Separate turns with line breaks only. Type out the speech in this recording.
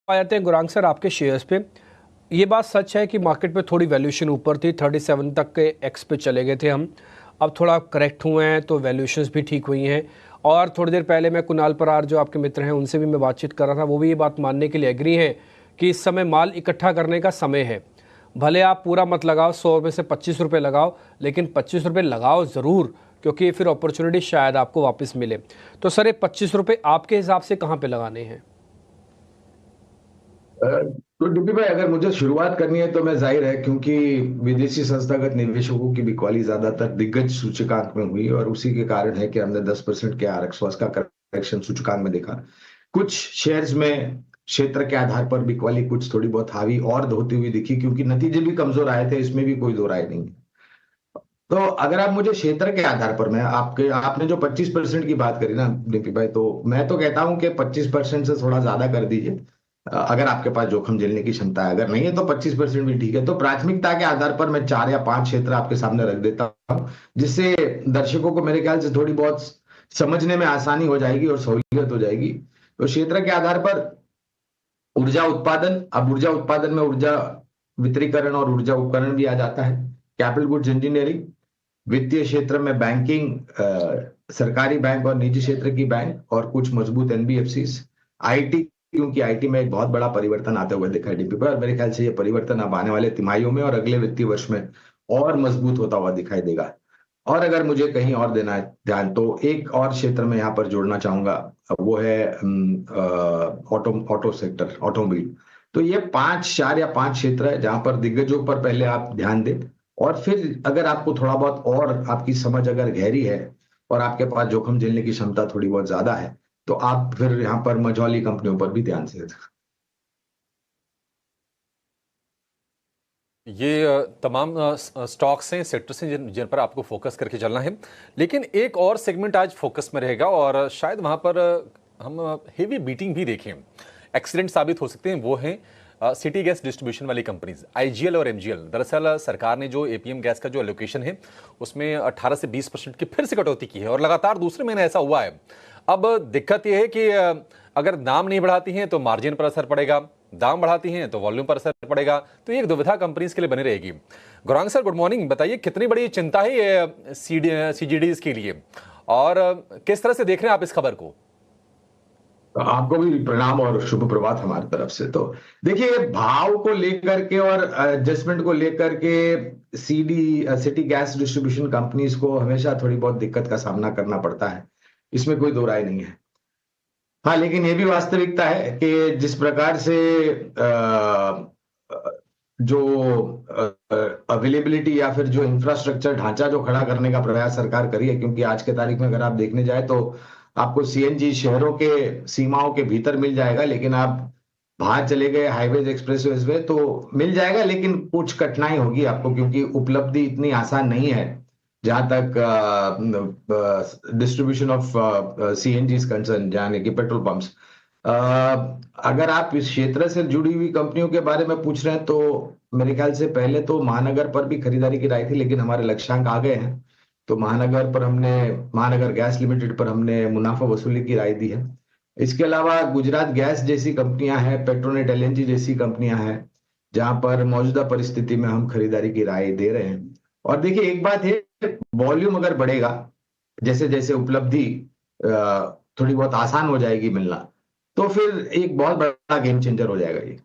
आ जाते हैं गुरांग सर आपके शेयर्स पे। ये बात सच है कि मार्केट पे थोड़ी वैल्यूएशन ऊपर थी, 37 तक के एक्स पे चले गए थे हम। अब थोड़ा करेक्ट हुए हैं तो वैल्यूएशंस भी ठीक हुई हैं। और थोड़ी देर पहले मैं कुणाल परार जो आपके मित्र हैं उनसे भी मैं बातचीत कर रहा था, वो भी ये बात मानने के लिए एग्री हैं कि इस समय माल इकट्ठा करने का समय है। भले आप पूरा मत लगाओ, 100 में से 25 रुपये लगाओ, लेकिन 25 रुपये लगाओ ज़रूर, क्योंकि फिर अपॉर्चुनिटी शायद आपको वापस मिले। तो सर ये 25 रुपये आपके हिसाब से कहाँ पे लगाने हैं?
तो डीपी भाई, अगर मुझे शुरुआत करनी है तो मैं जाहिर है, क्योंकि विदेशी संस्थागत निवेशकों की बिकवाली ज्यादातर दिग्गज सूचकांक में हुई और उसी के कारण है कि हमने 10% के आसपास का करेक्शन सूचकांक में देखा। कुछ शेयर्स में क्षेत्र के आधार पर बिकवाली कुछ थोड़ी बहुत हावी और होती हुई दिखी, क्योंकि नतीजे भी कमजोर आए थे, इसमें भी कोई दो राय नहीं है। तो अगर आप मुझे क्षेत्र के आधार पर, मैं आपने जो 25% की बात करी ना डीपी भाई, तो मैं तो कहता हूं कि 25% से थोड़ा ज्यादा कर दीजिए। अगर आपके पास जोखिम झेलने की क्षमता है, अगर नहीं है तो 25% भी ठीक है। तो प्राथमिकता के आधार पर मैं 4 या 5 क्षेत्र आपके सामने रख देता हूँ, जिससे दर्शकों को मेरे ख्याल से थोड़ी बहुत समझने में आसानी हो जाएगी और सहूलियत हो जाएगी। तो क्षेत्र के आधार पर ऊर्जा उत्पादन, अब ऊर्जा उत्पादन में ऊर्जा वितरीकरण और ऊर्जा उपकरण भी आ जाता है। कैपिटल गुड्स इंजीनियरिंग, वित्तीय क्षेत्र में बैंकिंग, सरकारी बैंक और निजी क्षेत्र की बैंक और कुछ मजबूत एनबीएफसी, आईटी, क्योंकि आईटी में एक बहुत बड़ा परिवर्तन आते हुए दिखा है डीपी पर, और मेरे ख्याल से ये परिवर्तन अब आने वाले तिमाहियों में और अगले वित्तीय वर्ष में और मजबूत होता हुआ दिखाई देगा। और अगर मुझे कहीं और देना है ध्यान, तो एक और क्षेत्र में यहाँ पर जोड़ना चाहूंगा, वो है ऑटो ऑटो सेक्टर, ऑटोमोबाइल। तो ये 4 या 5 क्षेत्र है जहां पर दिग्गजों पर पहले आप ध्यान दें, और फिर अगर आपको थोड़ा बहुत और आपकी समझ अगर गहरी है और आपके पास जोखिम झेलने की क्षमता थोड़ी बहुत ज्यादा है, तो आप फिर यहाँ पर मझौली कंपनियों पर भी ध्यान से।
ये तमाम स्टॉक्स हैं, सेक्टर्स हैं जिन पर आपको फोकस करके चलना है। लेकिन एक और सेगमेंट आज फोकस में रहेगा और शायद वहां पर हम हेवी बीटिंग भी देखें, एक्सीडेंट साबित हो सकते हैं। वो हैं सिटी गैस डिस्ट्रीब्यूशन वाली कंपनीज आईजीएल और एमजीएल। दरअसल सरकार ने जो एपीएम गैस का जो एलोकेशन है उसमें 18 से 20% की फिर से कटौती की है और लगातार दूसरे महीने ऐसा हुआ है। अब दिक्कत यह है कि अगर दाम नहीं बढ़ाती हैं तो मार्जिन पर असर पड़ेगा, दाम बढ़ाती हैं तो वॉल्यूम पर असर पड़ेगा। तो ये एक दुविधा कंपनीज के लिए बनी रहेगी। Gaurang sir, good morning. बताइए कितनी बड़ी चिंता है ये सीजीडीज के लिए और किस तरह से देख रहे हैं आप इस खबर को?
आपको भी प्रणाम और शुभ प्रभात हमारी तरफ से। तो देखिए, भाव को लेकर के और एडजस्टमेंट को लेकर के सिटी गैस डिस्ट्रीब्यूशन कंपनीज को हमेशा थोड़ी बहुत दिक्कत का सामना करना पड़ता है, इसमें कोई दो राय नहीं है। हाँ, लेकिन ये भी वास्तविकता है कि जिस प्रकार से जो अवेलेबिलिटी या फिर जो इंफ्रास्ट्रक्चर ढांचा जो खड़ा करने का प्रयास सरकार करी है, क्योंकि आज के तारीख में अगर आप देखने जाए तो आपको सीएनजी शहरों के सीमाओं के भीतर मिल जाएगा, लेकिन आप बाहर चले गए हाईवेज एक्सप्रेसवेज में तो मिल जाएगा, लेकिन कुछ कठिनाई होगी आपको, क्योंकि उपलब्धि इतनी आसान नहीं है जहां तक डिस्ट्रीब्यूशन ऑफ सीएनजी कंसर्न, यानी कि पेट्रोल पंप्स। अगर आप इस क्षेत्र से जुड़ी हुई कंपनियों के बारे में पूछ रहे हैं, तो मेरे ख्याल से पहले तो महानगर पर भी खरीदारी की राय थी, लेकिन हमारे लक्ष्यांक आ गए हैं, तो महानगर गैस लिमिटेड पर हमने मुनाफा वसूली की राय दी है। इसके अलावा गुजरात गैस जैसी कंपनियां हैं, पेट्रोनेट एलएनजी जैसी कंपनियां हैं, जहां पर मौजूदा परिस्थिति में हम खरीदारी की राय दे रहे हैं। और देखिए, एक बात है, वॉल्यूम अगर बढ़ेगा, जैसे जैसे उपलब्धि थोड़ी बहुत आसान हो जाएगी मिलना, तो फिर एक बहुत बड़ा गेम चेंजर हो जाएगा ये।